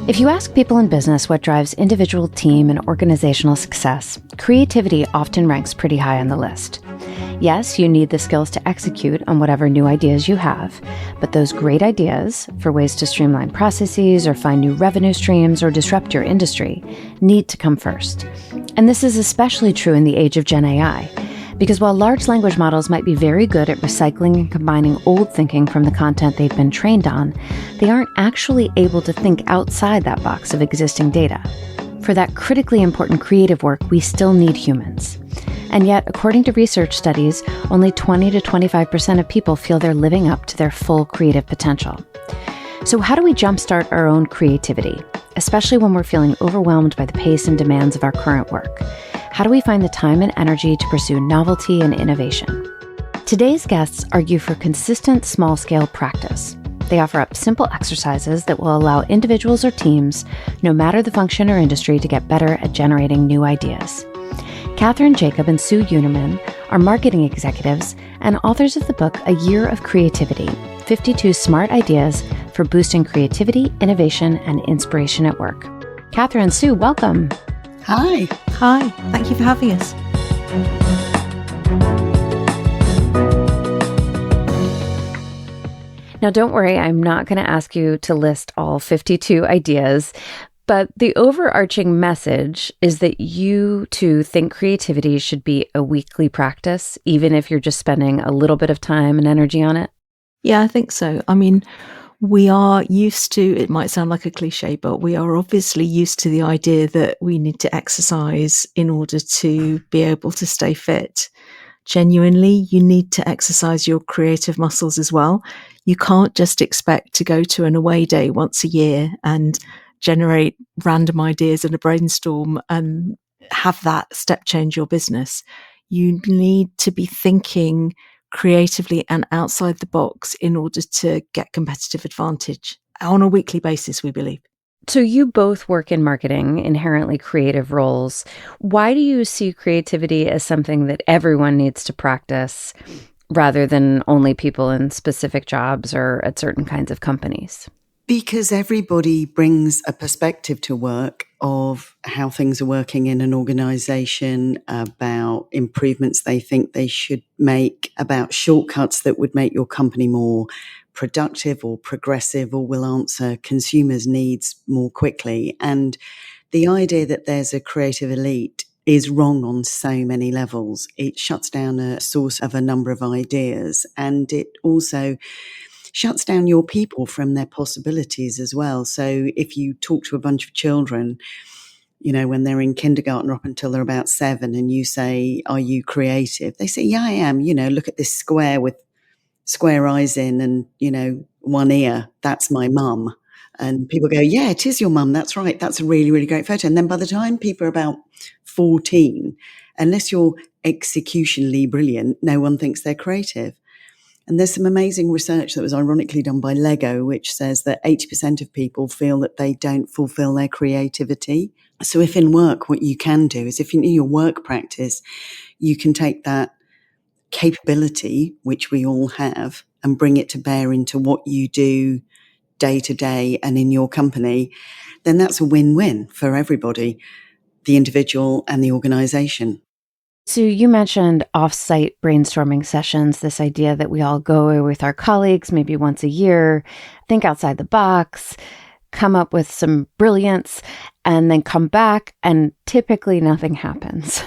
If you ask people in business what drives individual, team, and organizational success, creativity often ranks pretty high on the list. Yes, you need the skills to execute on whatever new ideas you have, but those great ideas for ways to streamline processes or find new revenue streams or disrupt your industry need to come first. And this is especially true in the age of GenAI. Because while large language models might be very good at recycling and combining old thinking from the content they've been trained on, they aren't actually able to think outside that box of existing data. For that critically important creative work, we still need humans. And yet, according to research studies, only 20 to 25% of people feel they're living up to their full creative potential. So how do we jumpstart our own creativity, especially when we're feeling overwhelmed by the pace and demands of our current work? How do we find the time and energy to pursue novelty and innovation? Today's guests argue for consistent small-scale practice. They offer up simple exercises that will allow individuals or teams, no matter the function or industry, to get better at generating new ideas. Catherine Jacob and Sue Unerman are marketing executives and authors of the book A Year of Creativity, 52 Smart Ideas for Boosting Creativity, Innovation, and Inspiration at Work. Catherine and Sue, welcome. Hi. Hi, thank you for having us. Now, don't worry, I'm not going to ask you to list all 52 ideas, but the overarching message is that you two think creativity should be a weekly practice, even if you're just spending a little bit of time and energy on it. Yeah, I think so. I mean, we are used to, it might sound like a cliche, but we are obviously used to the idea that we need to exercise in order to be able to stay fit. Genuinely, you need to exercise your creative muscles as well. You can't just expect to go to an away day once a year and generate random ideas in a brainstorm and have that step change your business. You need to be thinking creatively and outside the box in order to get competitive advantage on a weekly basis, we believe. So you both work in marketing, inherently creative roles. Why do you see creativity as something that everyone needs to practice rather than only people in specific jobs or at certain kinds of companies? Because everybody brings a perspective to work of how things are working in an organization, about improvements they think they should make, about shortcuts that would make your company more productive or progressive or will answer consumers' needs more quickly. And the idea that there's a creative elite is wrong on so many levels. It shuts down a source of a number of ideas, and it also shuts down your people from their possibilities as well. So if you talk to a bunch of children, you know, when they're in kindergarten or up until they're about 7, and you say, "Are you creative?" They say, "Yeah, I am. You know, look at this square with square eyes in and, you know, one ear. That's my mum." And people go, "Yeah, it is your mum. That's right. That's a really, really great photo." And then by the time people are about 14, unless you're executionally brilliant, no one thinks they're creative. And there's some amazing research that was ironically done by Lego, which says that 80% of people feel that they don't fulfill their creativity. So if in work, what you can do is if in your work practice, you can take that capability, which we all have, and bring it to bear into what you do day to day and in your company, then that's a win-win for everybody, the individual and the organization. So you mentioned off-site brainstorming sessions, this idea that we all go with our colleagues maybe once a year, think outside the box, come up with some brilliance, and then come back and typically nothing happens.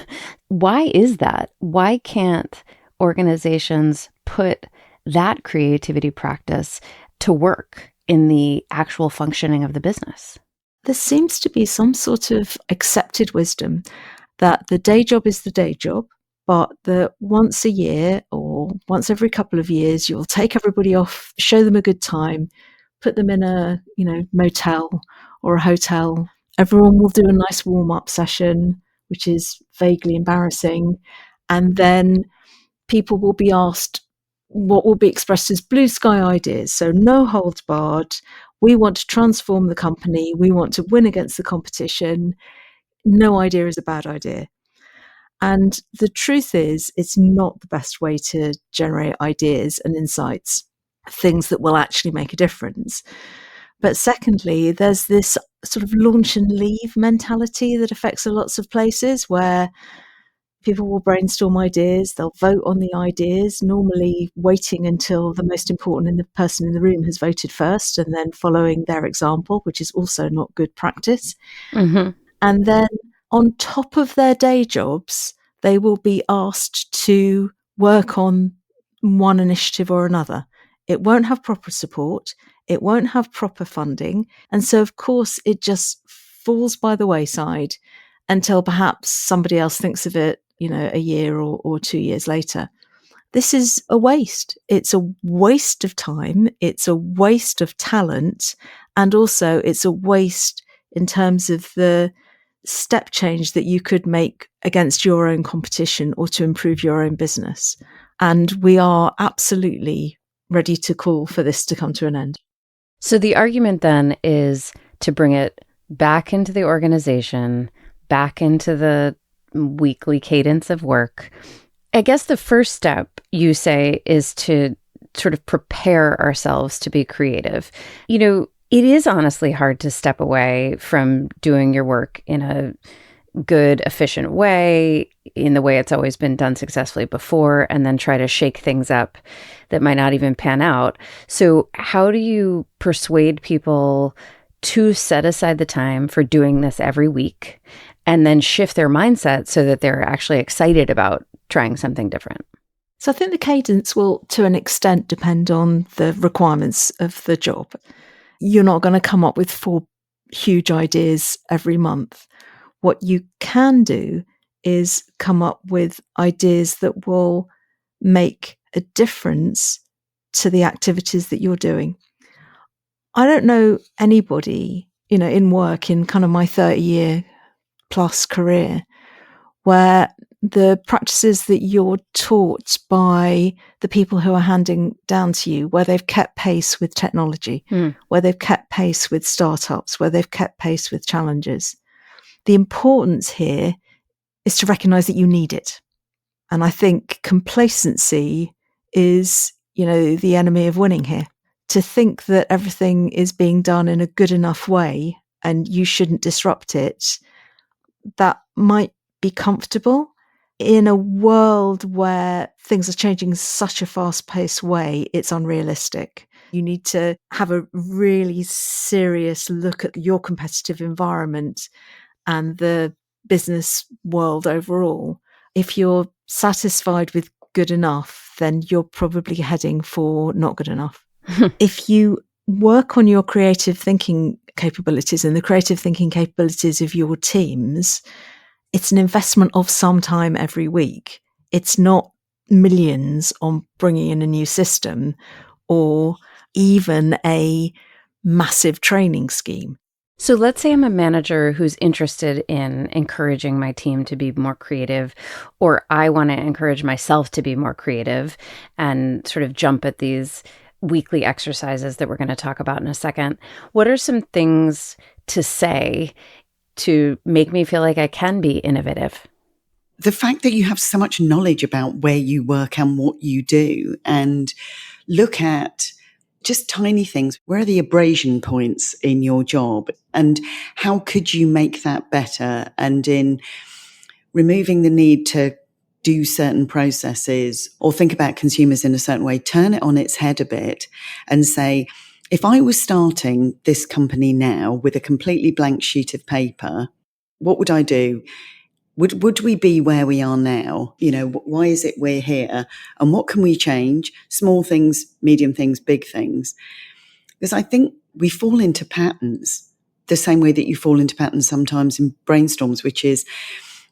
Why is that? Why can't organizations put that creativity practice to work in the actual functioning of the business? There seems to be some sort of accepted wisdom that the day job is the day job, but that once a year or once every couple of years, you'll take everybody off, show them a good time, put them in a, motel or a hotel. Everyone will do a nice warm-up session, which is vaguely embarrassing. And then people will be asked what will be expressed as blue sky ideas. So no holds barred. We want to transform the company. We want to win against the competition. No idea is a bad idea. And the truth is, it's not the best way to generate ideas and insights, things that will actually make a difference. But secondly, there's this sort of launch and leave mentality that affects lots of places, where people will brainstorm ideas, they'll vote on the ideas, normally waiting until the most important person in the room has voted first and then following their example, which is also not good practice. Mm-hmm. And then on top of their day jobs, they will be asked to work on one initiative or another. It won't have proper support. It won't have proper funding. And so, of course, it just falls by the wayside until perhaps somebody else thinks of it, a year or 2 years later. This is a waste. It's a waste of time. It's a waste of talent. And also it's a waste in terms of the step change that you could make against your own competition or to improve your own business. And we are absolutely ready to call for this to come to an end. So the argument then is to bring it back into the organization, back into the weekly cadence of work. I guess the first step, you say, is to sort of prepare ourselves to be creative. It is honestly hard to step away from doing your work in a good, efficient way, in the way it's always been done successfully before, and then try to shake things up that might not even pan out. So how do you persuade people to set aside the time for doing this every week and then shift their mindset so that they're actually excited about trying something different? So I think the cadence will, to an extent, depend on the requirements of the job. You're not going to come up with 4 huge ideas every month. What you can do is come up with ideas that will make a difference to the activities that you're doing. I don't know anybody, in work, in kind of my 30-year plus career, where the practices that you're taught by the people who are handing down to you, where they've kept pace with technology, where they've kept pace with startups, where they've kept pace with challenges. The importance here is to recognize that you need it. And I think complacency is, the enemy of winning here. To think that everything is being done in a good enough way and you shouldn't disrupt it, that might be comfortable. In a world where things are changing in such a fast-paced way, it's unrealistic. You need to have a really serious look at your competitive environment and the business world overall. If you're satisfied with good enough, then you're probably heading for not good enough. If you work on your creative thinking capabilities and the creative thinking capabilities of your teams, it's an investment of some time every week. It's not millions on bringing in a new system or even a massive training scheme. So let's say I'm a manager who's interested in encouraging my team to be more creative, or I want to encourage myself to be more creative and sort of jump at these weekly exercises that we're going to talk about in a second. What are some things to say to make me feel like I can be innovative? The fact that you have so much knowledge about where you work and what you do, and look at just tiny things. Where are the abrasion points in your job and how could you make that better? And in removing the need to do certain processes or think about consumers in a certain way, turn it on its head a bit and say, if I was starting this company now with a completely blank sheet of paper, what would I do? Would we be where we are now? Why is it we're here? And what can we change? Small things, medium things, big things. Because I think we fall into patterns the same way that you fall into patterns sometimes in brainstorms, which is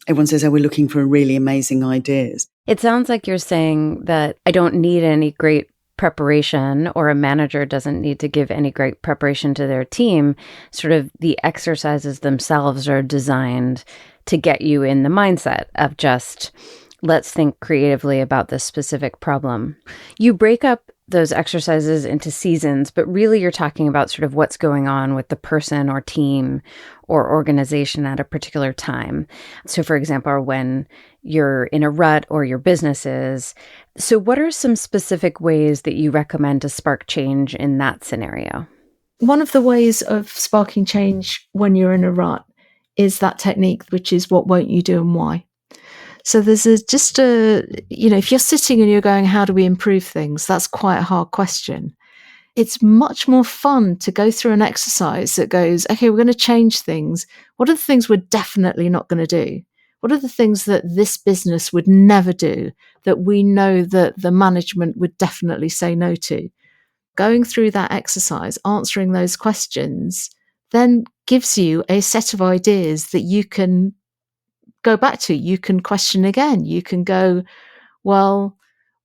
everyone says, we're looking for really amazing ideas. It sounds like you're saying that I don't need any great preparation, or a manager doesn't need to give any great preparation to their team. Sort of the exercises themselves are designed to get you in the mindset of just, let's think creatively about this specific problem. You break up those exercises into seasons, but really you're talking about sort of what's going on with the person or team or organization at a particular time. So for example, when you're in a rut or your business is. So what are some specific ways that you recommend to spark change in that scenario? One of the ways of sparking change when you're in a rut is that technique, which is what won't you do and why. So there's if you're sitting and you're going, how do we improve things? That's quite a hard question. It's much more fun to go through an exercise that goes, okay, we're going to change things. What are the things we're definitely not going to do? What are the things that this business would never do, that we know that the management would definitely say no to? Going through that exercise, answering those questions, then gives you a set of ideas that you can go back to. You can question again. You can go, well,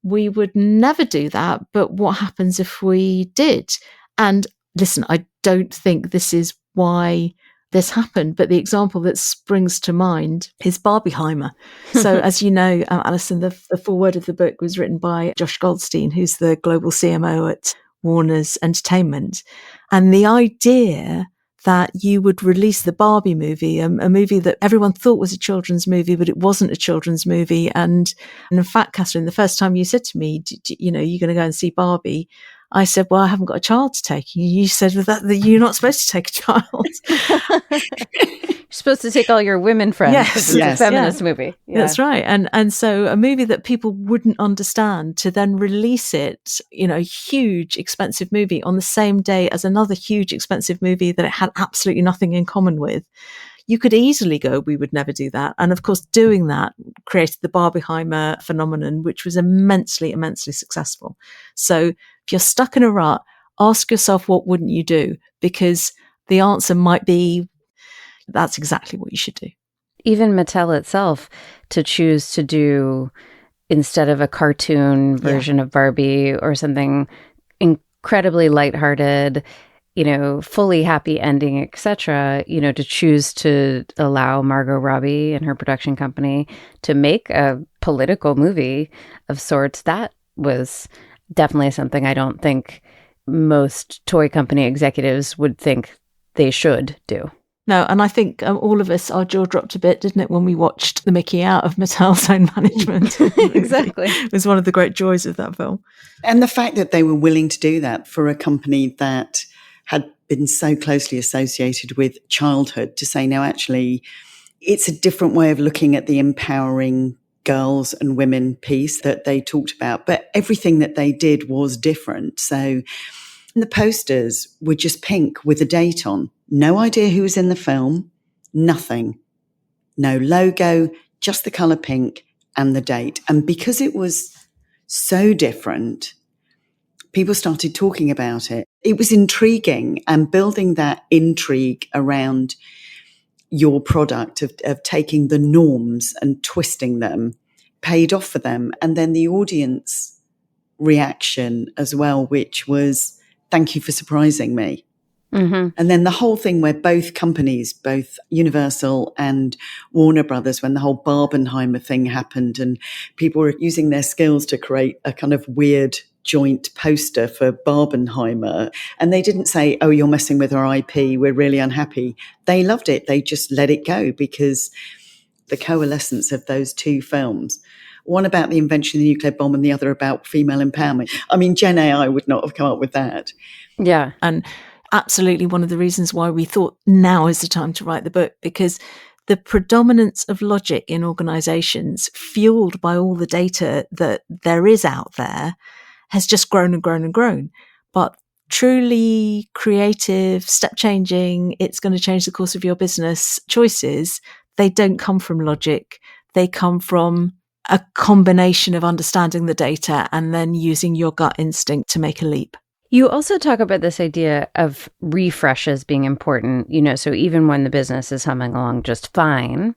we would never do that, but what happens if we did? And listen, I don't think this is why this happened, but the example that springs to mind is Barbieheimer. So as you know, Alison, the foreword of the book was written by Josh Goldstein, who's the global CMO at Warner's Entertainment. And the idea that you would release the Barbie movie, a movie that everyone thought was a children's movie, but it wasn't a children's movie. And in fact, Catherine, the first time you said to me, you're going to go and see Barbie, I said, well, I haven't got a child to take. You said that you're not supposed to take a child. You're supposed to take all your women friends. Yes, it's a feminist movie. Yeah. That's right. And so a movie that people wouldn't understand, to then release it, a huge, expensive movie on the same day as another huge, expensive movie that it had absolutely nothing in common with. You could easily go, we would never do that. And of course, doing that created the Barbieheimer phenomenon, which was immensely, immensely successful. So if you're stuck in a rut, ask yourself, what wouldn't you do? Because the answer might be, that's exactly what you should do. Even Mattel itself, to choose to do, instead of a cartoon version of Barbie or something incredibly lighthearted, fully happy ending, etc., to choose to allow Margot Robbie and her production company to make a political movie of sorts, that was definitely something I don't think most toy company executives would think they should do. No, and I think all of us, our jaw dropped a bit, didn't it, when we watched the Mickey out of Mattel's own management? Exactly. It was one of the great joys of that film. And the fact that they were willing to do that for a company that had been so closely associated with childhood, to say, no, actually, it's a different way of looking at the empowering girls and women piece that they talked about. But everything that they did was different. So the posters were just pink with a date on. No idea who was in the film, nothing. No logo, just the colour pink and the date. And because it was so different, people started talking about it. It was intriguing, and building that intrigue around your product of taking the norms and twisting them paid off for them. And then the audience reaction as well, which was, thank you for surprising me. Mm-hmm. And then the whole thing where both companies, both Universal and Warner Brothers, when the whole Barbenheimer thing happened and people were using their skills to create a kind of weird joint poster for Barbenheimer. And they didn't say, oh, you're messing with our IP, we're really unhappy. They loved it. They just let it go, because the coalescence of those two films, one about the invention of the nuclear bomb and the other about female empowerment. I mean, GenAI would not have come up with that. Yeah. And absolutely one of the reasons why we thought now is the time to write the book, because the predominance of logic in organizations, fueled by all the data that there is out there, has just grown and grown and grown. But truly creative, step changing, it's going to change the course of your business choices, they don't come from logic. They come from a combination of understanding the data and then using your gut instinct to make a leap. You also talk about this idea of refreshes being important, so even when the business is humming along just fine,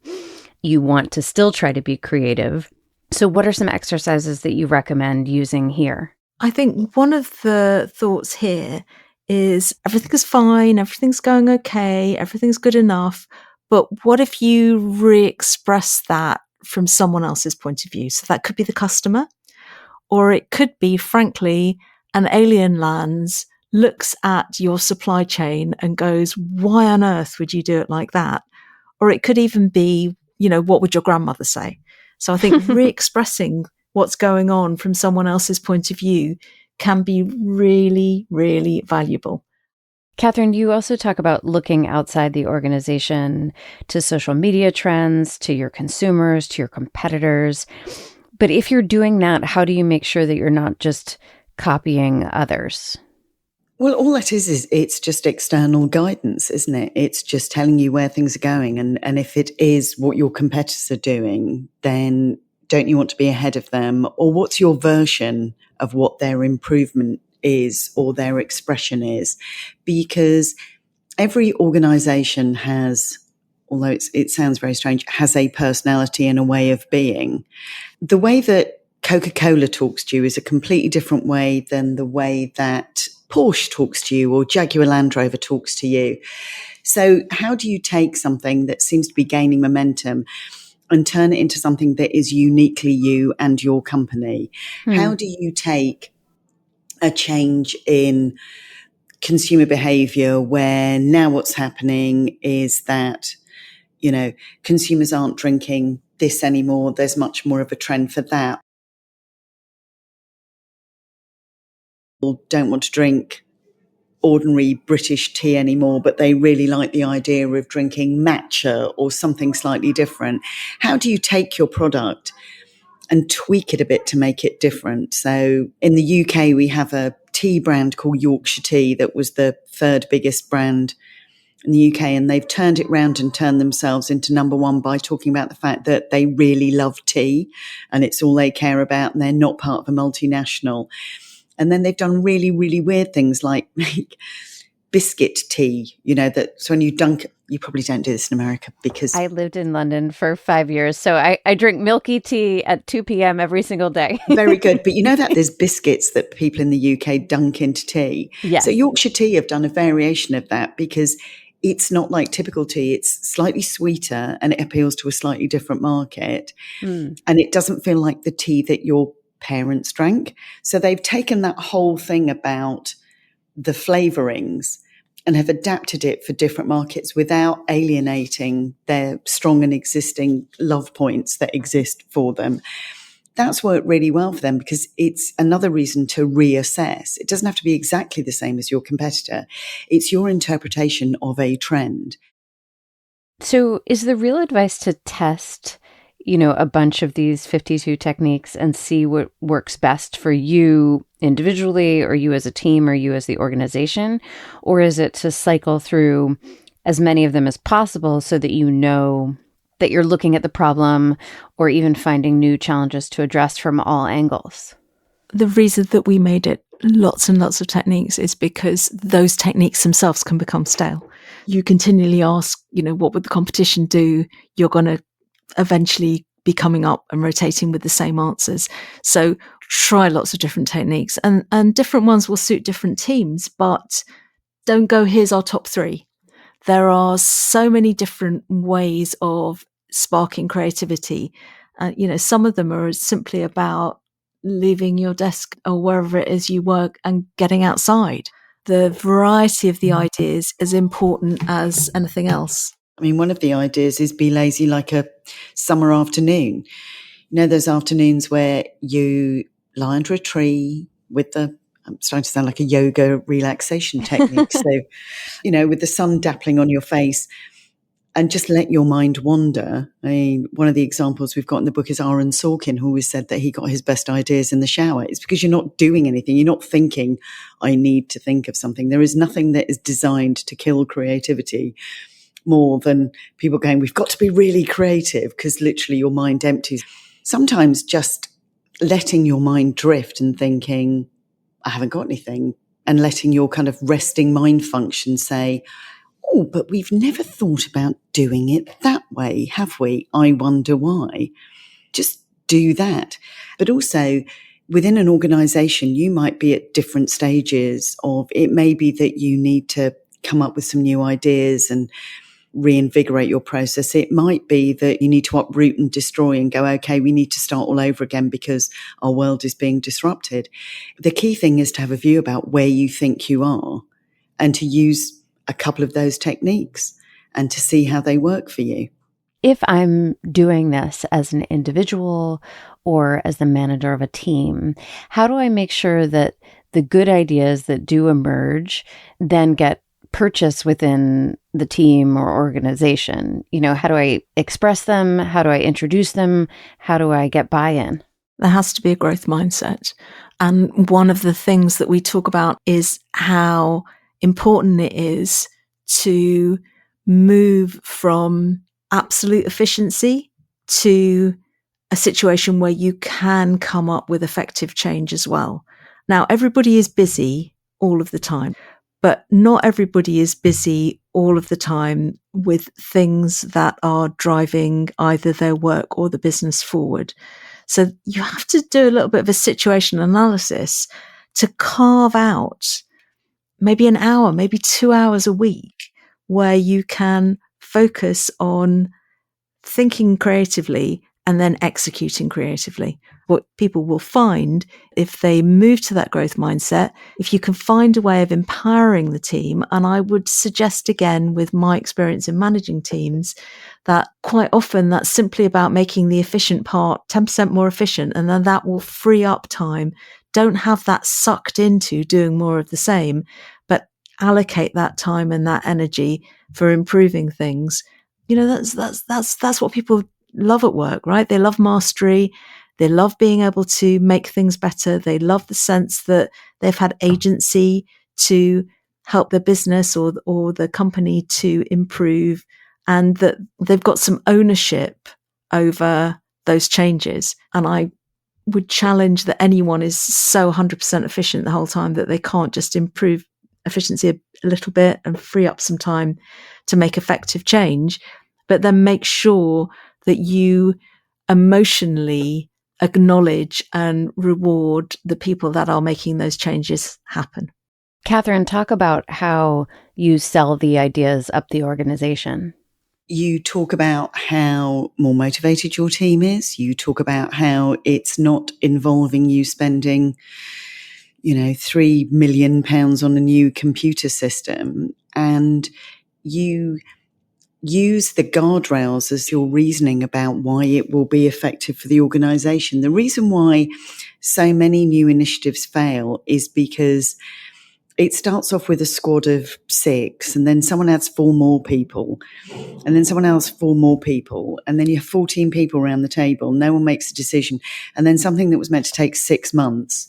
you want to still try to be creative. So what are some exercises that you recommend using here? I think one of the thoughts here is everything is fine, everything's going okay, everything's good enough, but what if you re-express that from someone else's point of view? So that could be the customer, or it could be, frankly, an alien lands, looks at your supply chain and goes, why on earth would you do it like that? Or it could even be, what would your grandmother say? So I think re-expressing what's going on from someone else's point of view can be really, really valuable. Catherine, you also talk about looking outside the organization to social media trends, to your consumers, to your competitors. But if you're doing that, how do you make sure that you're not just copying others? Well, all that is it's just external guidance, isn't it? It's just telling you where things are going. And if it is what your competitors are doing, then don't you want to be ahead of them? Or what's your version of what their improvement is or their expression is? Because every organization has, although it sounds very strange, has a personality and a way of being. The way that Coca-Cola talks to you is a completely different way than the way that Porsche talks to you or Jaguar Land Rover talks to you. So how do you take something that seems to be gaining momentum and turn it into something that is uniquely you and your company? How do you take a change in consumer behavior where now what's happening is that, consumers aren't drinking this anymore. There's much more of a trend for that. People don't want to drink ordinary British tea anymore, but they really like the idea of drinking matcha or something slightly different. How do you take your product and tweak it a bit to make it different? So in the UK, we have a tea brand called Yorkshire Tea that was the third biggest brand in the UK, and they've turned it round and turned themselves into number one by talking about the fact that they really love tea and it's all they care about and they're not part of a multinational. And then they've done really, really weird things like make biscuit tea, so when you dunk it, you probably don't do this in America because I lived in London for 5 years, so I drink milky tea at 2 p.m. every single day. Very good. But you know that there's biscuits that people in the UK dunk into tea. Yes. So Yorkshire Tea have done a variation of that because it's not like typical tea. It's slightly sweeter and it appeals to a slightly different market. And it doesn't feel like the tea that your parents drank. So they've taken that whole thing about the flavorings and have adapted it for different markets without alienating their strong and existing love points that exist for them. That's worked really well for them because it's another reason to reassess. It doesn't have to be exactly the same as your competitor. It's your interpretation of a trend. So is the real advice to test, a bunch of these 52 techniques and see what works best for you individually or you as a team or you as the organization? Or is it to cycle through as many of them as possible so that you know that you're looking at the problem or even finding new challenges to address from all angles? The reason that we made it lots and lots of techniques is because those techniques themselves can become stale. You continually ask, what would the competition do? You're going to eventually be coming up and rotating with the same answers. So try lots of different techniques and different ones will suit different teams, but don't go, here's our top 3. There are so many different ways of sparking creativity. Some of them are simply about leaving your desk or wherever it is you work and getting outside. The variety of the ideas is important as anything else. I mean, one of the ideas is be lazy like a summer afternoon. Those afternoons where you lie under a tree with I'm starting to sound like a yoga relaxation technique. So, with the sun dappling on your face and just let your mind wander. I mean, one of the examples we've got in the book is Aaron Sorkin, who always said that he got his best ideas in the shower. It's because you're not doing anything. You're not thinking, I need to think of something. There is nothing that is designed to kill creativity more than people going, we've got to be really creative, because literally your mind empties. Sometimes just letting your mind drift and thinking, I haven't got anything, and letting your kind of resting mind function say, oh, but we've never thought about doing it that way, have we? I wonder why. Just do that. But also within an organization, you might be at different stages of, it may be that you need to come up with some new ideas and reinvigorate your process. It might be that you need to uproot and destroy and go, okay, we need to start all over again because our world is being disrupted. The key thing is to have a view about where you think you are and to use a couple of those techniques and to see how they work for you. If I'm doing this as an individual or as the manager of a team, how do I make sure that the good ideas that do emerge then get purchase within the team or organization? How do I express them? How do I introduce them? How do I get buy-in? There has to be a growth mindset. And one of the things that we talk about is how important it is to move from absolute efficiency to a situation where you can come up with effective change as well. Now, everybody is busy all of the time, but not everybody is busy all of the time with things that are driving either their work or the business forward. So you have to do a little bit of a situation analysis to carve out maybe an hour, maybe 2 hours a week where you can focus on thinking creatively and then executing creatively. What people will find if they move to that growth mindset, if you can find a way of empowering the team, and I would suggest again with my experience in managing teams, that quite often that's simply about making the efficient part 10% more efficient, and then that will free up time. Don't have that sucked into doing more of the same, but allocate that time and that energy for improving things. That's what people love at work, right? They love mastery. They love being able to make things better. They love the sense that they've had agency to help their business or the company to improve, and that they've got some ownership over those changes. And I would challenge that anyone is so 100% efficient the whole time that they can't just improve efficiency a little bit and free up some time to make effective change, but then make sure that you emotionally acknowledge and reward the people that are making those changes happen. Catherine, talk about how you sell the ideas up the organization. You talk about how more motivated your team is. You talk about how it's not involving you spending, £3 million on a new computer system. And you use the guardrails as your reasoning about why it will be effective for the organization. The reason why so many new initiatives fail is because it starts off with a squad of 6, and then someone adds 4 more people, and then someone else 4 more people, and then you have 14 people around the table. No one makes a decision. And then something that was meant to take 6 months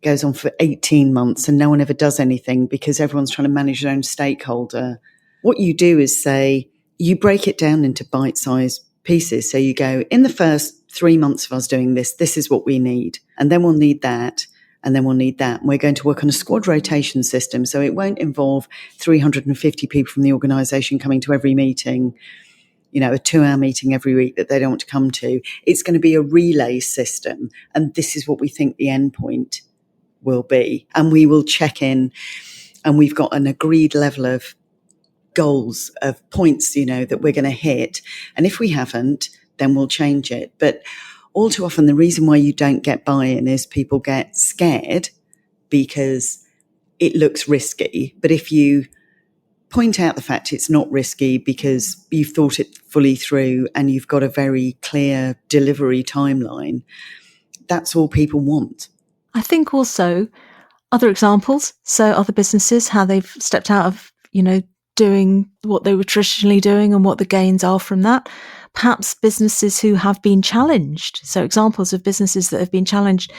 goes on for 18 months, and no one ever does anything because everyone's trying to manage their own stakeholder. What you do is say, you break it down into bite-sized pieces. So you go, in the first 3 months of us doing this, this is what we need. And then we'll need that. And then we'll need that. And we're going to work on a squad rotation system. So it won't involve 350 people from the organization coming to every meeting, a 2-hour meeting every week that they don't want to come to. It's going to be a relay system. And this is what we think the end point will be. And we will check in, and we've got an agreed level of goals, of points, that we're going to hit. And if we haven't, then we'll change it. But all too often, the reason why you don't get buy-in is people get scared because it looks risky. But if you point out the fact it's not risky because you've thought it fully through and you've got a very clear delivery timeline, that's all people want. I think also other examples, so other businesses, how they've stepped out of, doing what they were traditionally doing and what the gains are from that. Perhaps businesses who have been challenged. So examples of businesses that have been challenged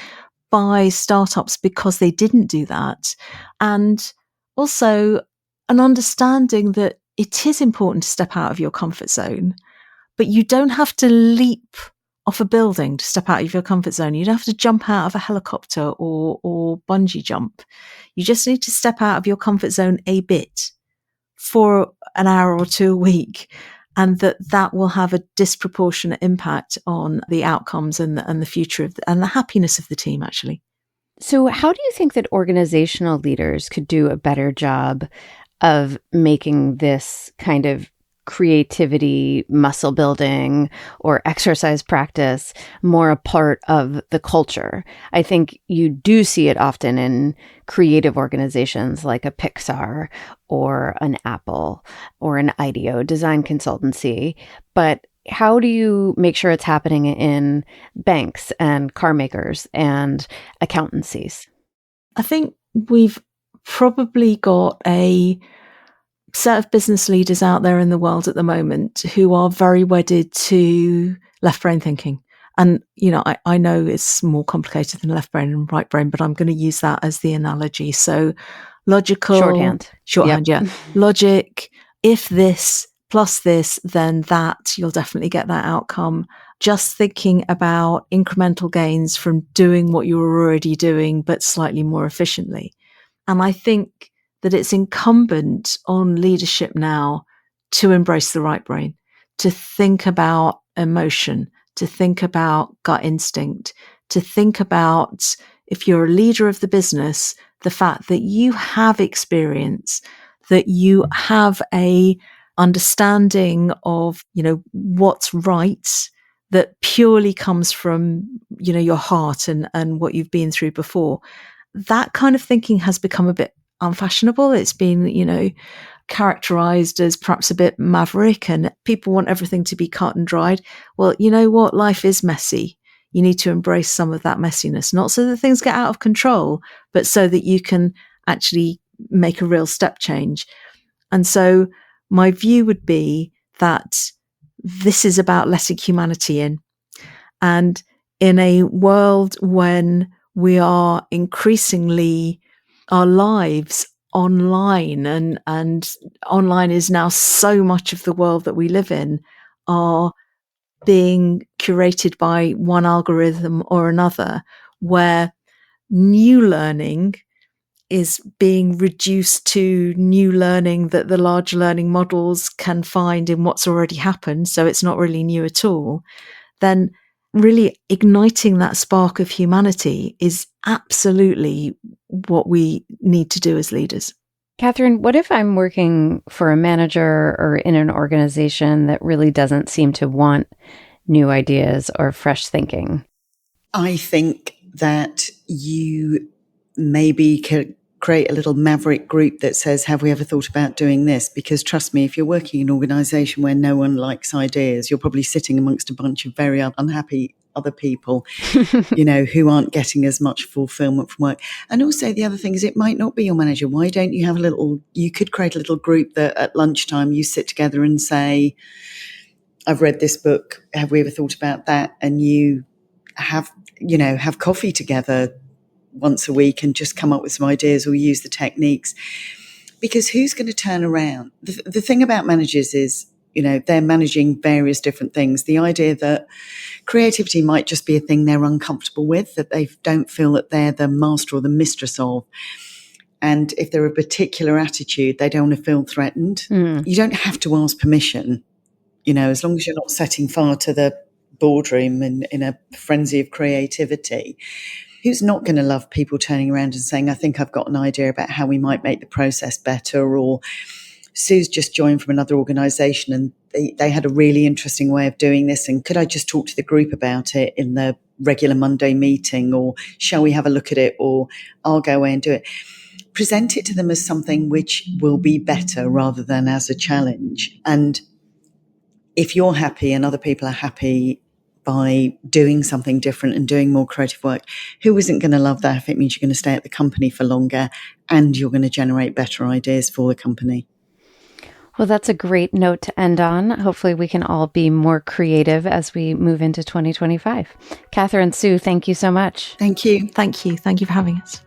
by startups because they didn't do that. And also an understanding that it is important to step out of your comfort zone, but you don't have to leap off a building to step out of your comfort zone. You don't have to jump out of a helicopter or bungee jump. You just need to step out of your comfort zone a bit for an hour or 2 a week, and that will have a disproportionate impact on the outcomes and the future and the happiness of the team, actually. So how do you think that organizational leaders could do a better job of making this kind of creativity, muscle building, or exercise practice more a part of the culture? I think you do see it often in creative organizations like a Pixar or an Apple or an IDEO, design consultancy. But how do you make sure it's happening in banks and car makers and accountancies? I think we've probably got a set of business leaders out there in the world at the moment who are very wedded to left brain thinking. And, I know it's more complicated than left brain and right brain, but I'm going to use that as the analogy. So logical. Shorthand, yep. Yeah. Logic. If this plus this, then that, you'll definitely get that outcome. Just thinking about incremental gains from doing what you were already doing, but slightly more efficiently. And I think that it's incumbent on leadership now to embrace the right brain, to think about emotion, to think about gut instinct, to think about, if you're a leader of the business, the fact that you have experience, that you have a understanding of, what's right, that purely comes from, your heart and what you've been through before. That kind of thinking has become a bit unfashionable. It's been, characterized as perhaps a bit maverick, and people want everything to be cut and dried. Well, you know what? Life is messy. You need to embrace some of that messiness, not so that things get out of control, but so that you can actually make a real step change. And so my view would be that this is about letting humanity in. And in a world when we are increasingly our lives online, and online is now so much of the world that we live in, are being curated by one algorithm or another, where new learning is being reduced to new learning that the large learning models can find in what's already happened, so it's not really new at all, then really igniting that spark of humanity is absolutely what we need to do as leaders. Catherine, what if I'm working for a manager or in an organization that really doesn't seem to want new ideas or fresh thinking? I think that you maybe could create a little maverick group that says, have we ever thought about doing this? Because trust me, if you're working in an organization where no one likes ideas, you're probably sitting amongst a bunch of very unhappy other people, who aren't getting as much fulfillment from work. And also the other thing is, it might not be your manager. Why don't you have you could create a little group that at lunchtime you sit together and say, I've read this book. Have we ever thought about that? And you have coffee together once a week and just come up with some ideas or use the techniques. Because who's going to turn around? The thing about managers is, they're managing various different things. The idea that creativity might just be a thing they're uncomfortable with, that they don't feel that they're the master or the mistress of. And if they're a particular attitude, they don't want to feel threatened. You don't have to ask permission, as long as you're not setting fire to the boardroom in a frenzy of creativity. Who's not going to love people turning around and saying, I think I've got an idea about how we might make the process better, or Sue's just joined from another organisation and they had a really interesting way of doing this, and could I just talk to the group about it in the regular Monday meeting, or shall we have a look at it, or I'll go away and do it. Present it to them as something which will be better rather than as a challenge. And if you're happy and other people are happy by doing something different and doing more creative work, who isn't going to love that if it means you're going to stay at the company for longer and you're going to generate better ideas for the company? Well, that's a great note to end on. Hopefully we can all be more creative as we move into 2025. Catherine, Sue, thank you so much. Thank you. Thank you. Thank you for having us.